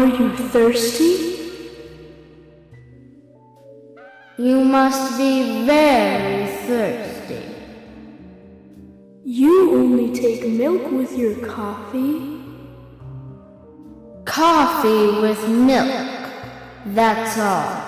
Are you thirsty? You must be very thirsty. You only take milk with your coffee? Coffee with milk, that's all.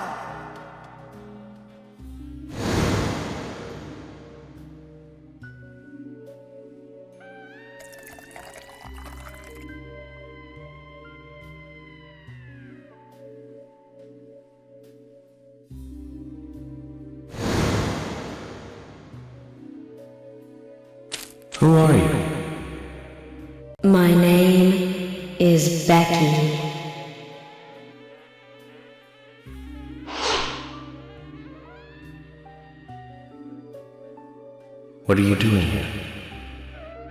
Who are you? My name is Becky. What are you doing here?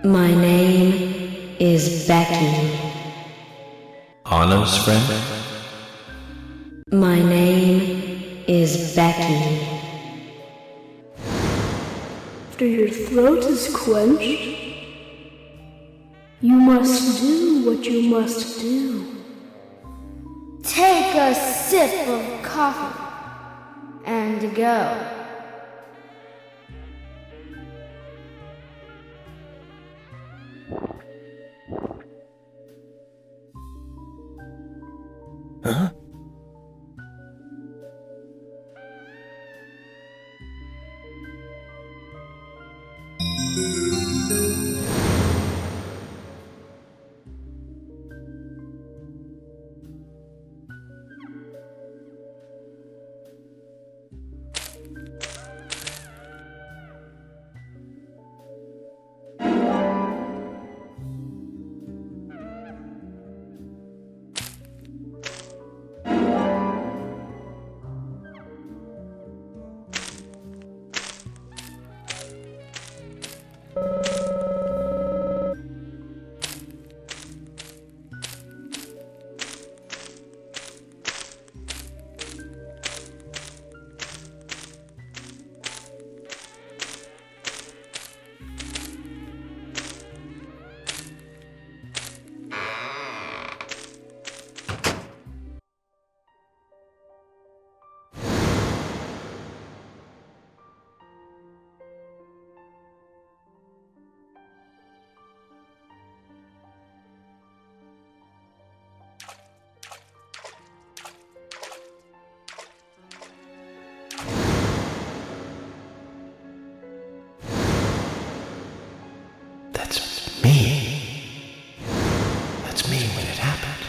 My name is Becky. Anna's friend? My name is Becky. After your throat is quenched, you must do what you must do. Take a sip of coffee and go. Huh? That's me. That's me when it happened.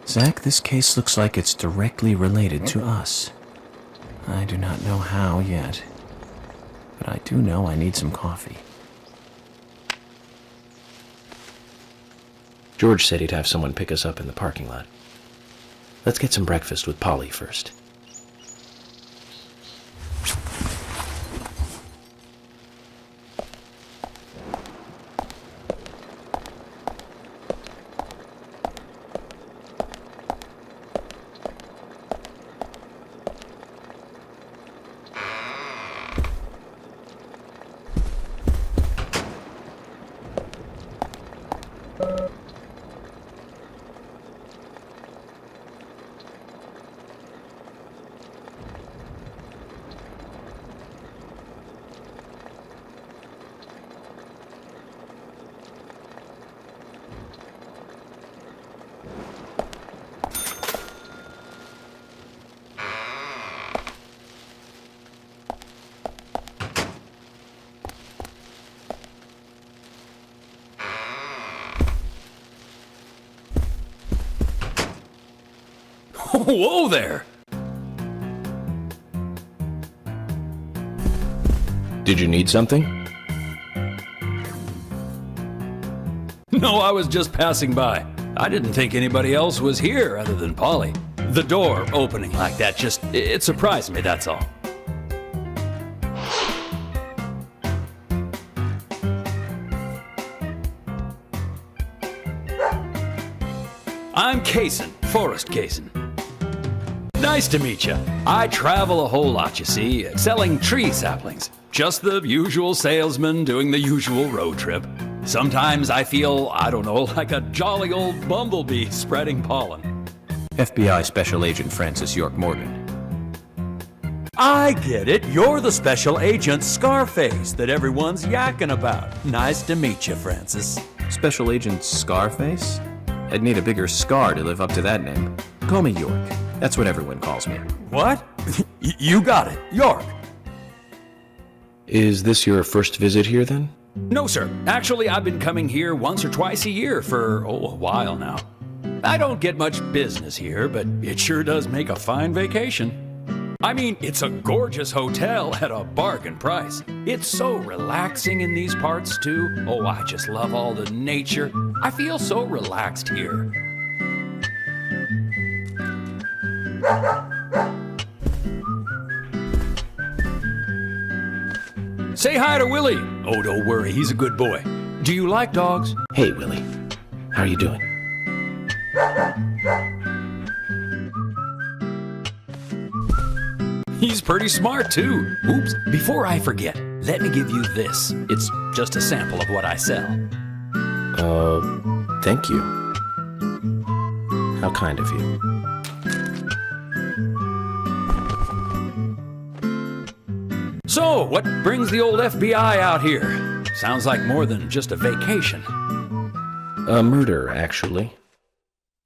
Zach, this case looks like it's directly related to us. I do not know how yet, but I do know I need some coffee. George said he'd have someone pick us up in the parking lot. Let's get some breakfast with Polly first. Whoa there! Did you need something? No, I was just passing by. I didn't think anybody else was here other than Polly. The door opening like that it surprised me, that's all. I'm Kaysen, Forrest Kaysen. Nice to meet you. I travel a whole lot, you see, selling tree saplings. Just the usual salesman doing the usual road trip. Sometimes I feel, I don't know, like a jolly old bumblebee spreading pollen. FBI Special Agent Francis York Morgan. I get it. You're the special agent Scarface that everyone's yakking about. Nice to meet you, Francis. Special Agent Scarface? I'd need a bigger scar to live up to that name. Call me York. That's what everyone calls me. What? You got it. York. Is this your first visit here, then? No, sir. Actually, I've been coming here once or twice a year for, a while now. I don't get much business here, but it sure does make a fine vacation. I mean, it's a gorgeous hotel at a bargain price. It's so relaxing in these parts, too. Oh, I just love all the nature. I feel so relaxed here. Say hi to Willie. Oh, don't worry, he's a good boy. Do you like dogs? Hey, Willie. How are you doing? He's pretty smart, too. Oops, before I forget, let me give you this. It's just a sample of what I sell. Thank you. How kind of you. So, what brings the old FBI out here? Sounds like more than just a vacation. A murder, actually.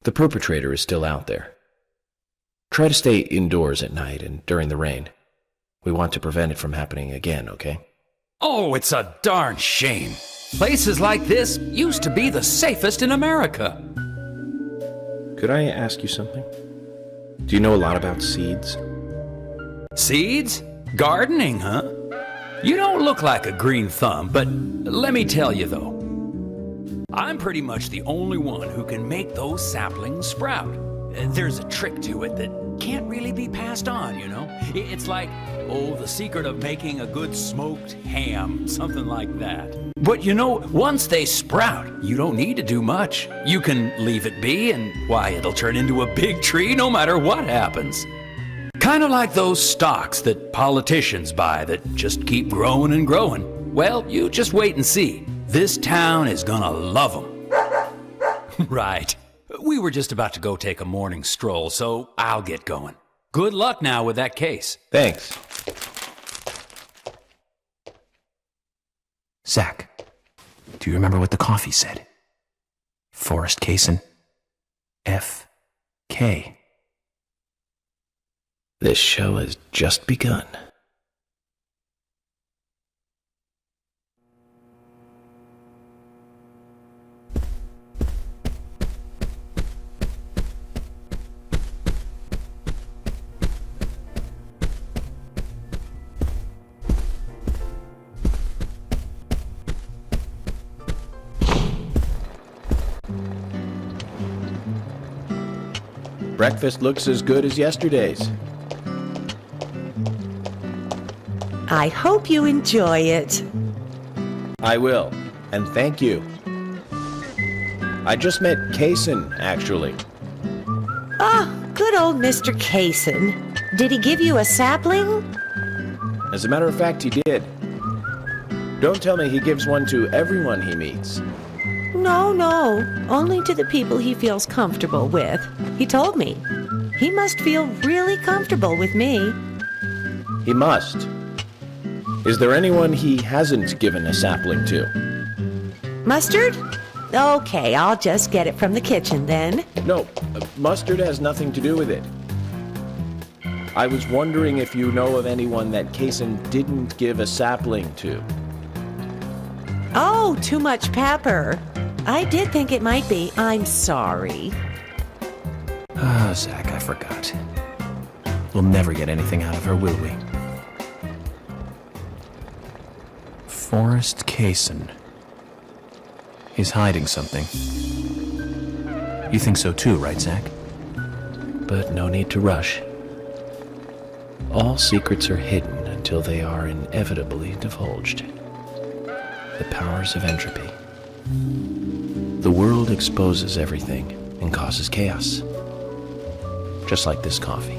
The perpetrator is still out there. Try to stay indoors at night and during the rain. We want to prevent it from happening again, okay? Oh, it's a darn shame. Places like this used to be the safest in America. Could I ask you something? Do you know a lot about seeds? Seeds? Gardening, huh? You don't look like a green thumb, but let me tell you though. I'm pretty much the only one who can make those saplings sprout. There's a trick to it that can't really be passed on, you know? It's like, the secret of making a good smoked ham, something like that. But you know, once they sprout, you don't need to do much. You can leave it be, and why, it'll turn into a big tree no matter what happens. Kind of like those stocks that politicians buy that just keep growing and growing. Well, you just wait and see. This town is gonna love them. Right. We were just about to go take a morning stroll, so I'll get going. Good luck now with that case. Thanks. Zach, do you remember what the coffee said? Forrest Kaysen. F.K. This show has just begun. Breakfast looks as good as yesterday's. I hope you enjoy it. I will, and thank you. I just met Kaysen, actually. Ah, good old Mr. Kaysen. Did he give you a sapling? As a matter of fact, he did. Don't tell me he gives one to everyone he meets. No, only to the people he feels comfortable with. He told me. He must feel really comfortable with me. He must. Is there anyone he hasn't given a sapling to? Mustard? Okay, I'll just get it from the kitchen then. No, mustard has nothing to do with it. I was wondering if you know of anyone that Kaysen didn't give a sapling to. Oh, too much pepper. I did think it might be. I'm sorry. Zach, I forgot. We'll never get anything out of her, will we? Forrest Kaysen. He's hiding something. You think so too, right, Zach? But no need to rush. All secrets are hidden until they are inevitably divulged. The powers of entropy. The world exposes everything, and causes chaos. Just like this coffee.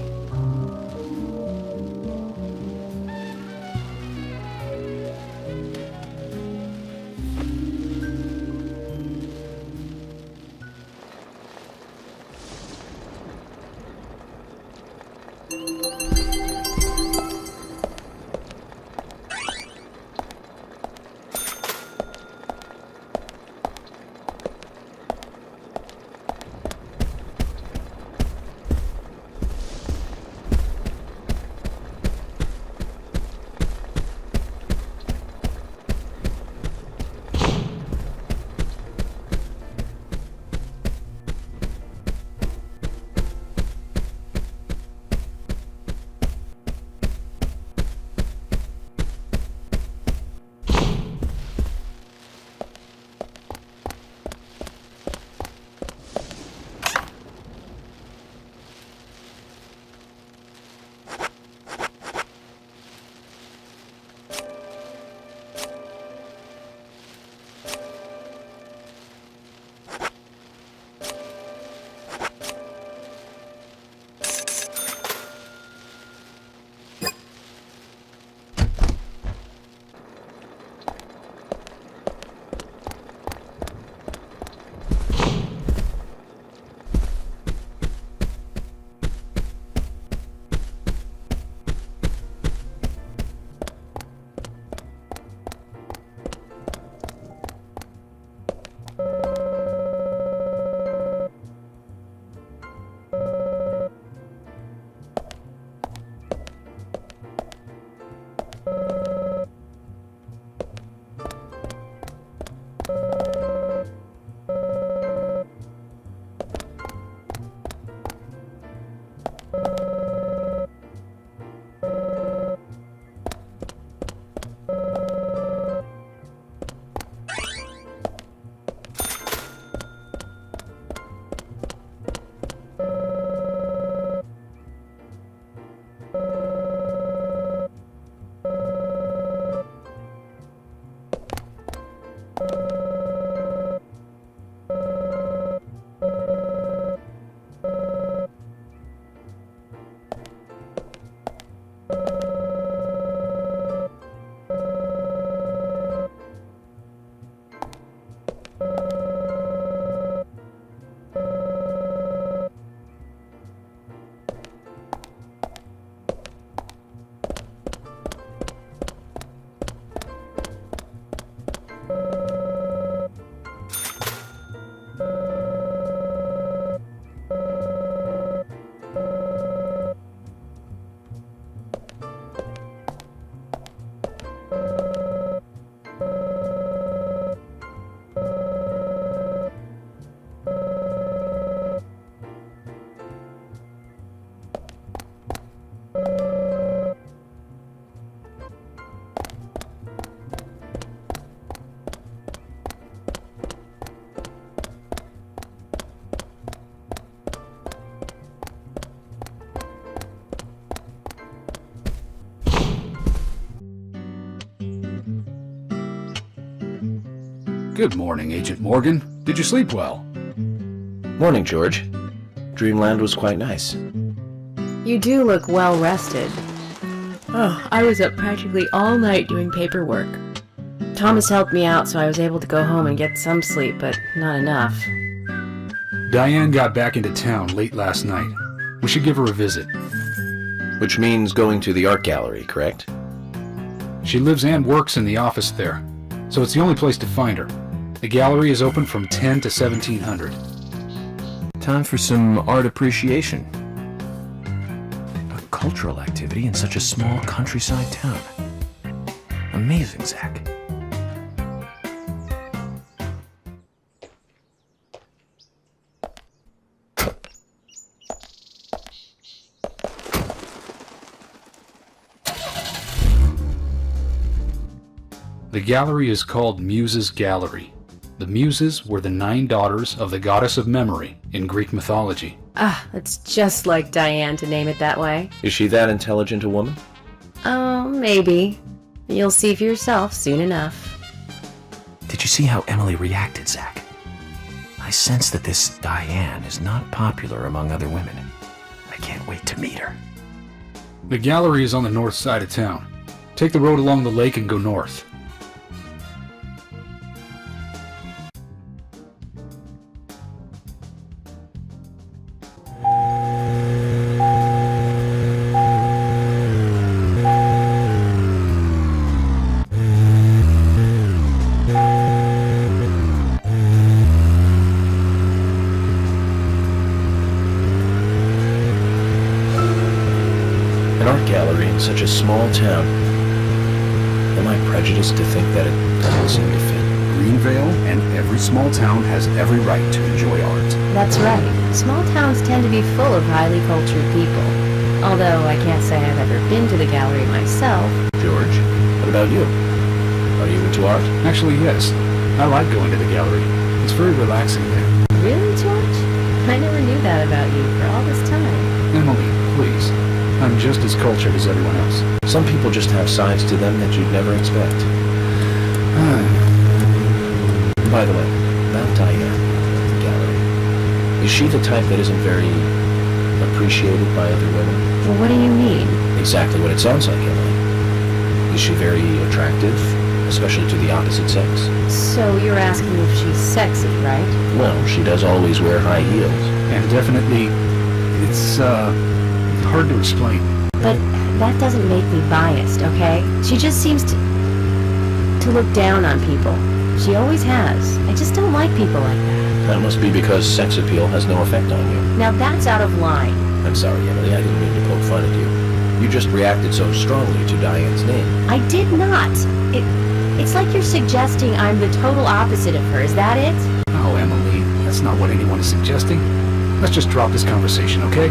Good morning, Agent Morgan. Did you sleep well? Morning, George. Dreamland was quite nice. You do look well rested. Oh, I was up practically all night doing paperwork. Thomas helped me out, so I was able to go home and get some sleep, but not enough. Diane got back into town late last night. We should give her a visit. Which means going to the art gallery, correct? She lives and works in the office there, so it's the only place to find her. The gallery is open from 10 to 1700. Time for some art appreciation. A cultural activity in such a small countryside town. Amazing, Zach. The gallery is called Muses Gallery. The Muses were the 9 daughters of the goddess of memory in Greek mythology. Ah, it's just like Diane to name it that way. Is she that intelligent a woman? Oh, maybe. You'll see for yourself soon enough. Did you see how Emily reacted, Zach? I sense that this Diane is not popular among other women. I can't wait to meet her. The gallery is on the north side of town. Take the road along the lake and go north. An art gallery in such a small town. Am I prejudiced to think that it doesn't seem to fit? Greenvale and every small town has every right to enjoy art. That's right. Small towns tend to be full of highly cultured people. Although I can't say I've ever been to the gallery myself. George, what about you? Are you into art? Actually, yes. I like going to the gallery. It's very relaxing there. Really, George? I never knew that about you for all this time. Emily, please. I'm just as cultured as everyone else. Some people just have sides to them that you'd never expect. By the way, about Diane, the gallery. Is she the type that isn't very appreciated by other women? Well, what do you mean? Exactly what it sounds like, Emily. Is she very attractive, especially to the opposite sex? So you're asking if she's sexy, right? Well, she does always wear high heels. And definitely, it's hard to explain. But that doesn't make me biased, okay? She just seems to look down on people. She always has. I just don't like people like that. That must be because sex appeal has no effect on you. Now that's out of line. I'm sorry, Emily, I didn't mean to poke fun at you. You just reacted so strongly to Diane's name. I did not. It's like you're suggesting I'm the total opposite of her. Is that it? Oh, Emily, that's not what anyone is suggesting. Let's just drop this conversation, okay?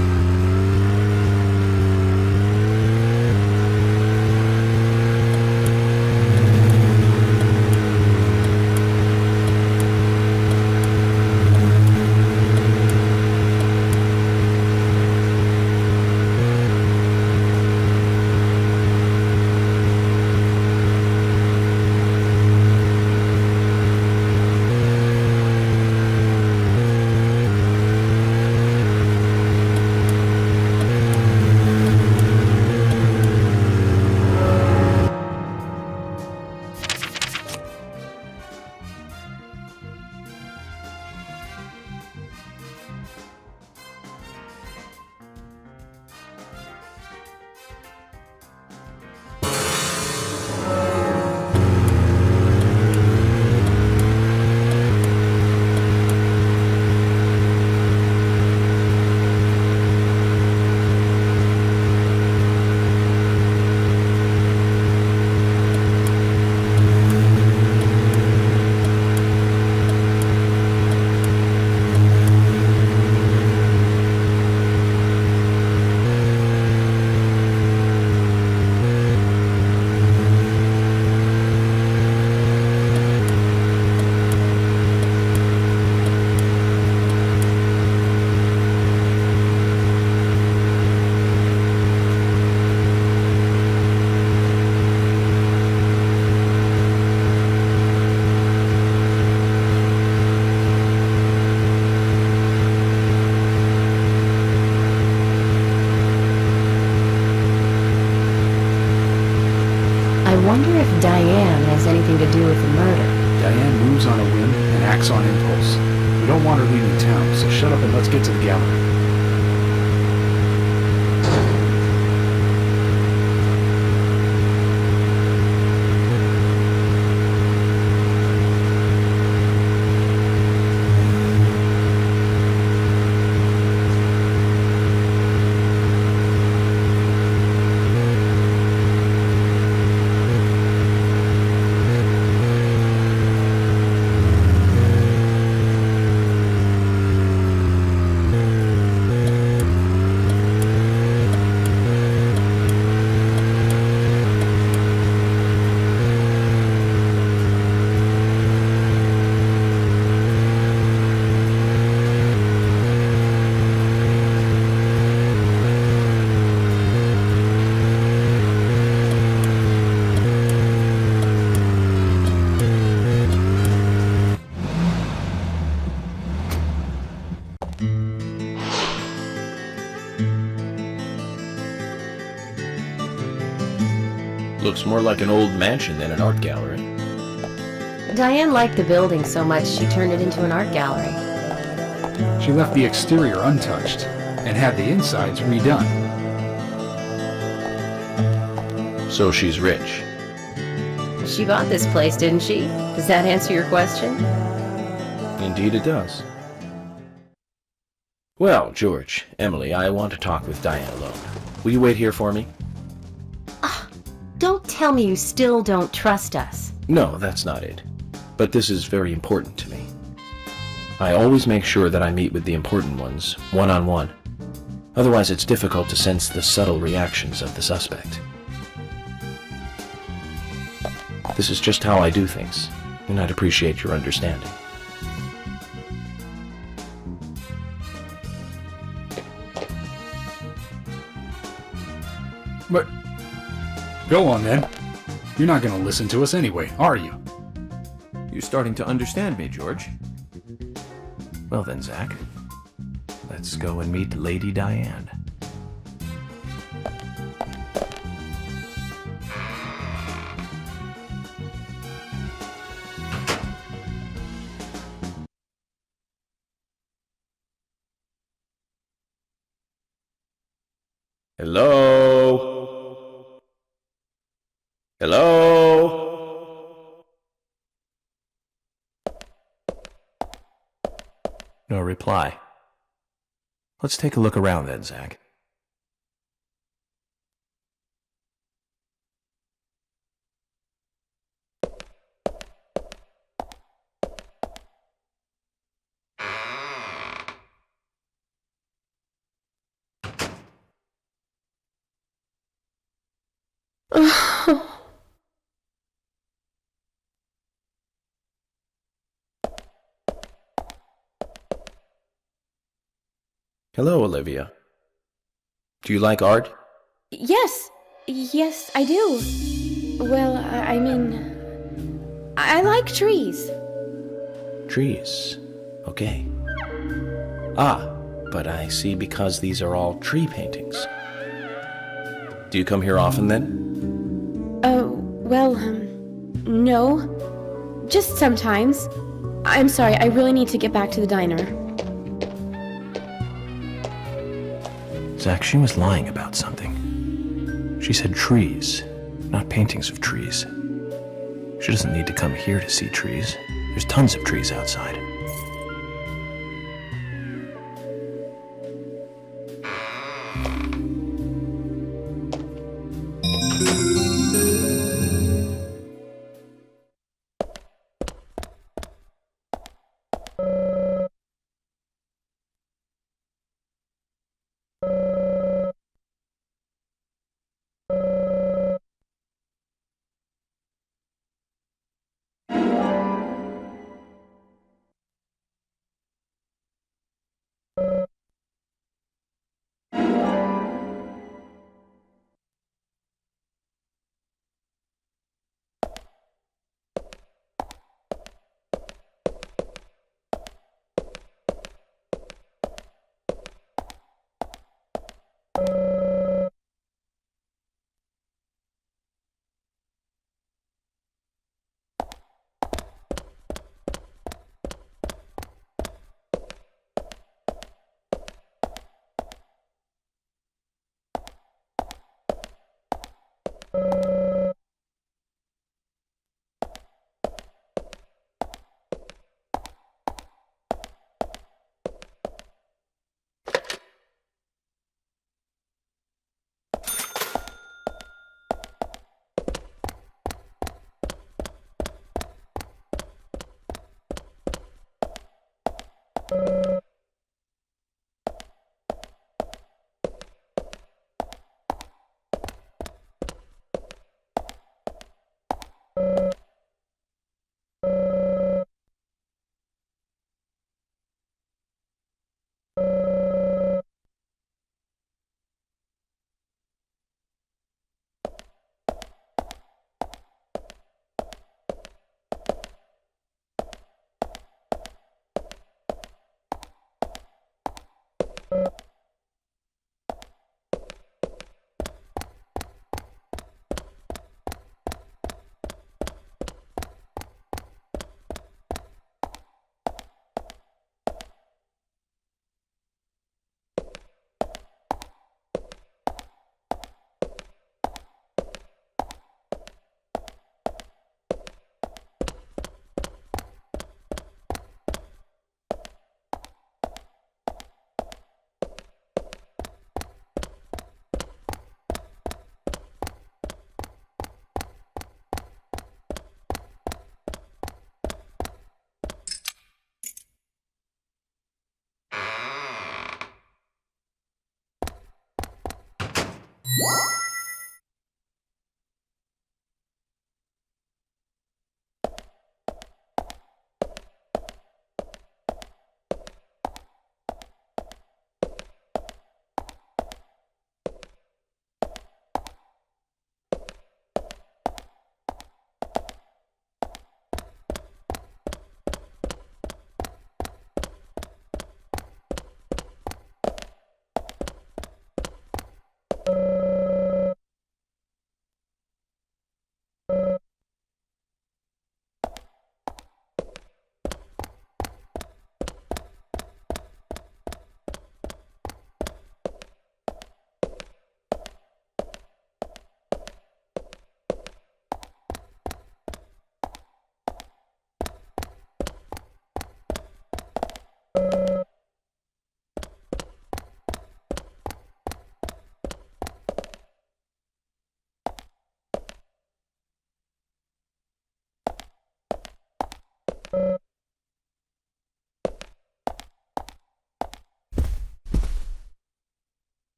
I wonder if Diane has anything to do with the murder. Diane moves on a whim and acts on impulse. We don't want her leaving town, so shut up and let's get to the gallery. Looks more like an old mansion than an art gallery. Diane liked the building so much she turned it into an art gallery. She left the exterior untouched and had the insides redone. So she's rich. She bought this place, didn't she? Does that answer your question? Indeed it does. Well, George, Emily, I want to talk with Diane alone. Will you wait here for me? Don't tell me you still don't trust us. No, that's not it. But this is very important to me. I always make sure that I meet with the important ones, one-on-one. Otherwise, it's difficult to sense the subtle reactions of the suspect. This is just how I do things, and I'd appreciate your understanding. But go on then. You're not going to listen to us anyway, are you? You're starting to understand me, George. Well then, Zach. Let's go and meet Lady Diane. Hello? Hello? No reply. Let's take a look around then, Zach. Hello, Olivia. Do you like art? Yes, I do. Well, I mean, I like trees. Trees. Okay. Ah, but I see because these are all tree paintings. Do you come here often then? Well, no. Just sometimes. I'm sorry, I really need to get back to the diner. Zach, she was lying about something. She said trees, not paintings of trees. She doesn't need to come here to see trees. There's tons of trees outside.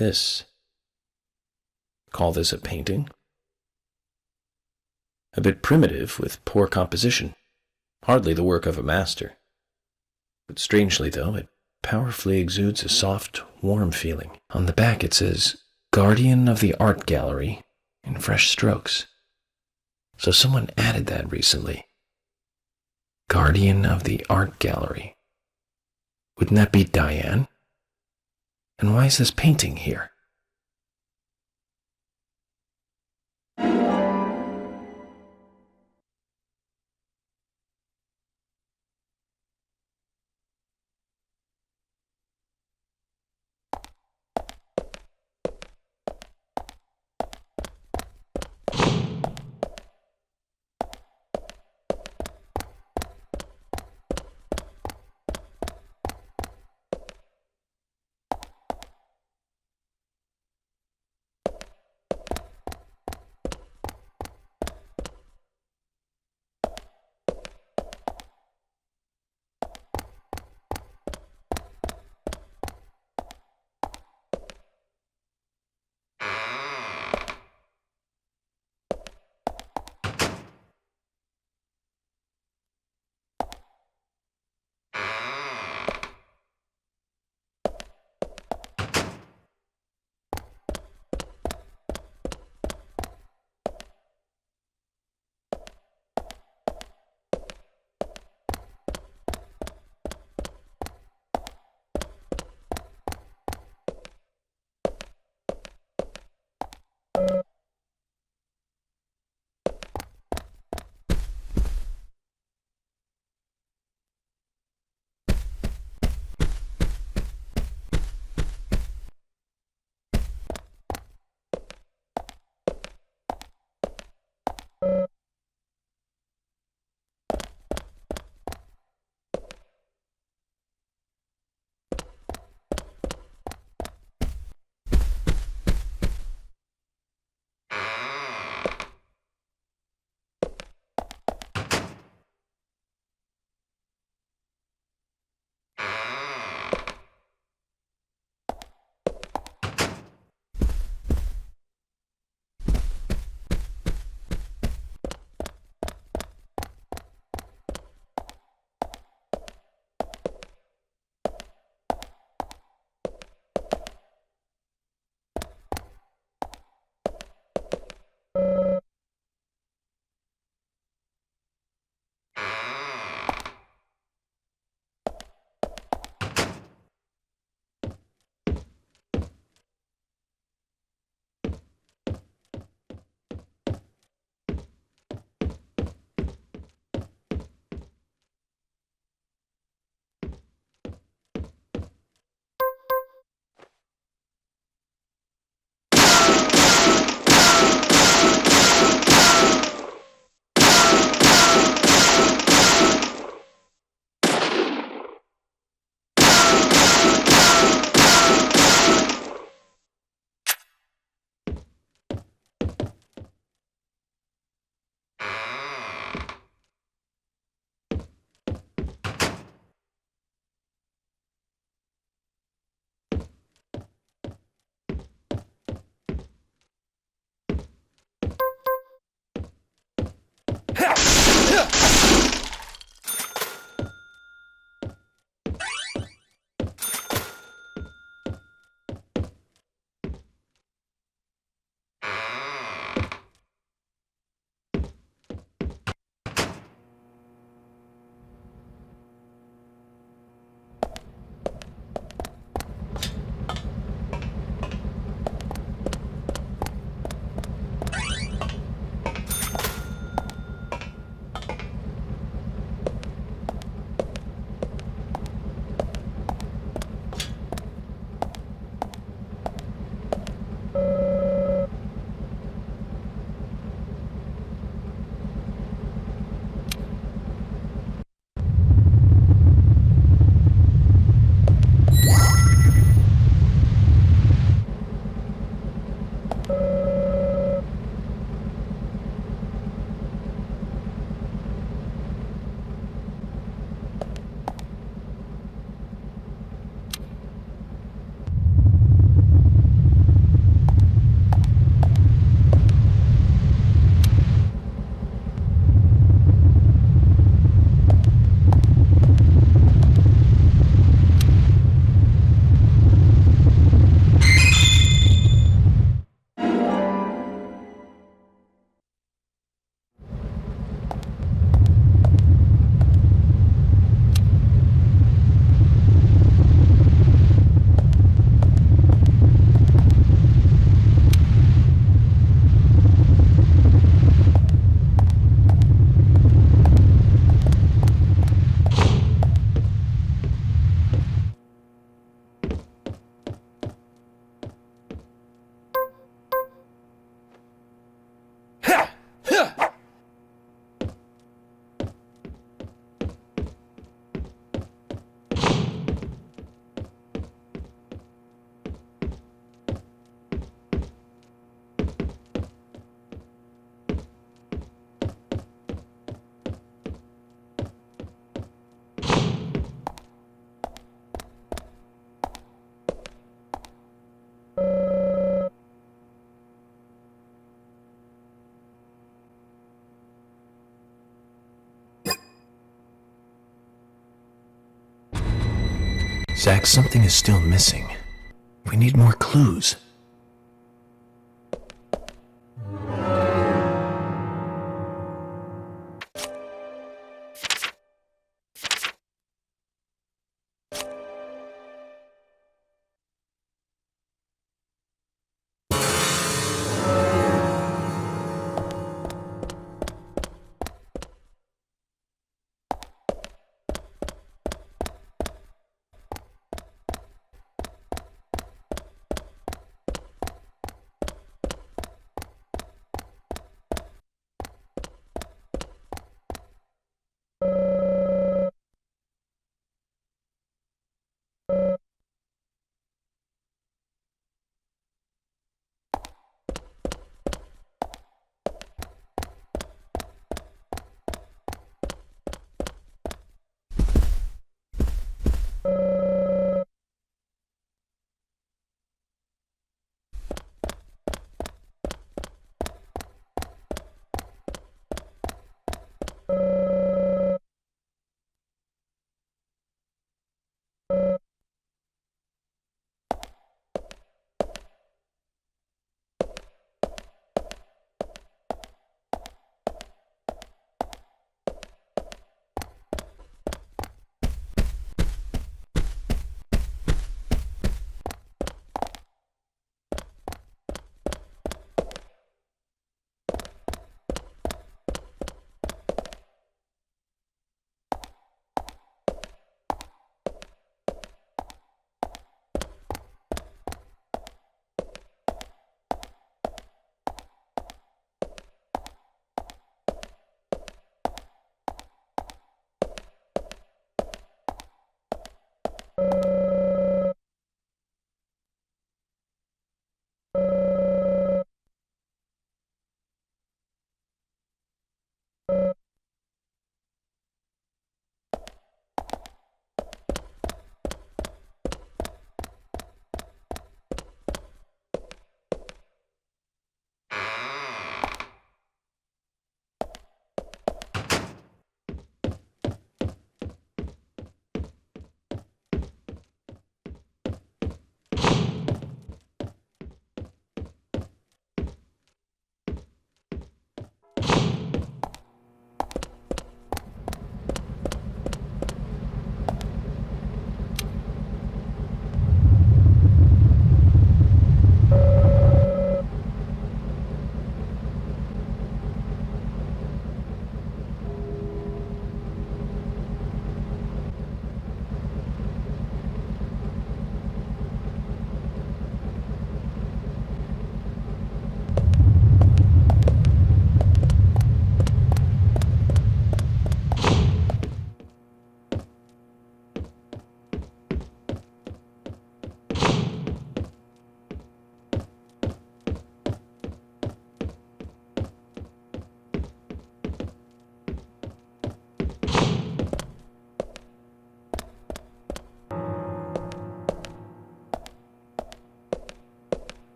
this. Call this a painting? A bit primitive with poor composition. Hardly the work of a master. But strangely, though, it powerfully exudes a soft, warm feeling. On the back it says, Guardian of the Art Gallery, in fresh strokes. So someone added that recently. Guardian of the Art Gallery. Wouldn't that be Diane? And why is this painting here? Zach, something is still missing. We need more clues.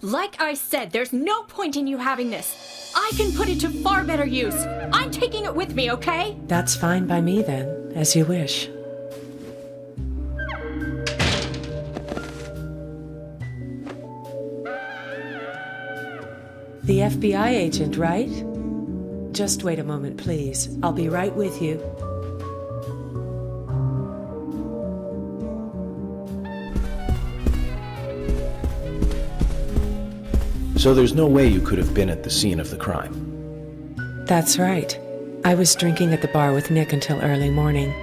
Like I said, there's no point in you having this. I can put it to far better use. I'm taking it with me, okay? That's fine by me then, as you wish. The FBI agent, right? Just wait a moment, please. I'll be right with you. So there's no way you could have been at the scene of the crime. That's right. I was drinking at the bar with Nick until early morning.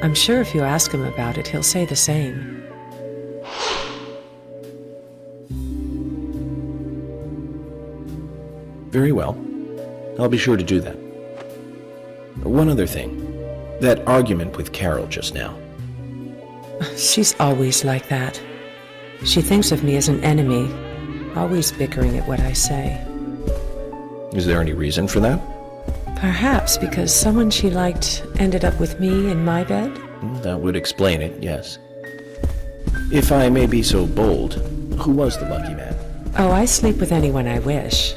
I'm sure if you ask him about it, he'll say the same. Very well. I'll be sure to do that. One other thing. That argument with Carol just now. She's always like that. She thinks of me as an enemy, always bickering at what I say. Is there any reason for that? Perhaps because someone she liked ended up with me in my bed? That would explain it, yes. If I may be so bold, who was the lucky man? Oh, I sleep with anyone I wish.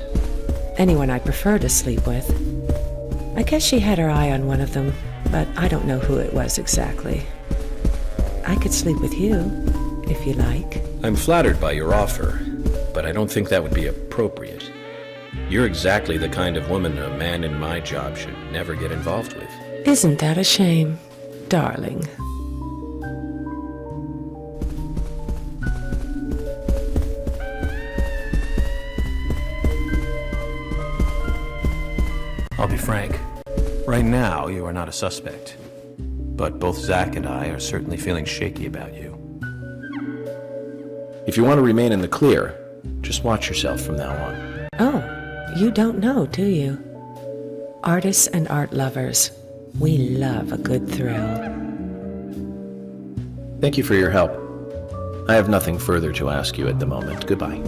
Anyone I prefer to sleep with. I guess she had her eye on one of them, but I don't know who it was exactly. I could sleep with you, if you like. I'm flattered by your offer, but I don't think that would be appropriate. You're exactly the kind of woman a man in my job should never get involved with. Isn't that a shame, darling? I'll be frank. Right now, you are not a suspect. But both Zach and I are certainly feeling shaky about you. If you want to remain in the clear, just watch yourself from now on. Oh, you don't know, do you? Artists and art lovers, we love a good thrill. Thank you for your help. I have nothing further to ask you at the moment. Goodbye.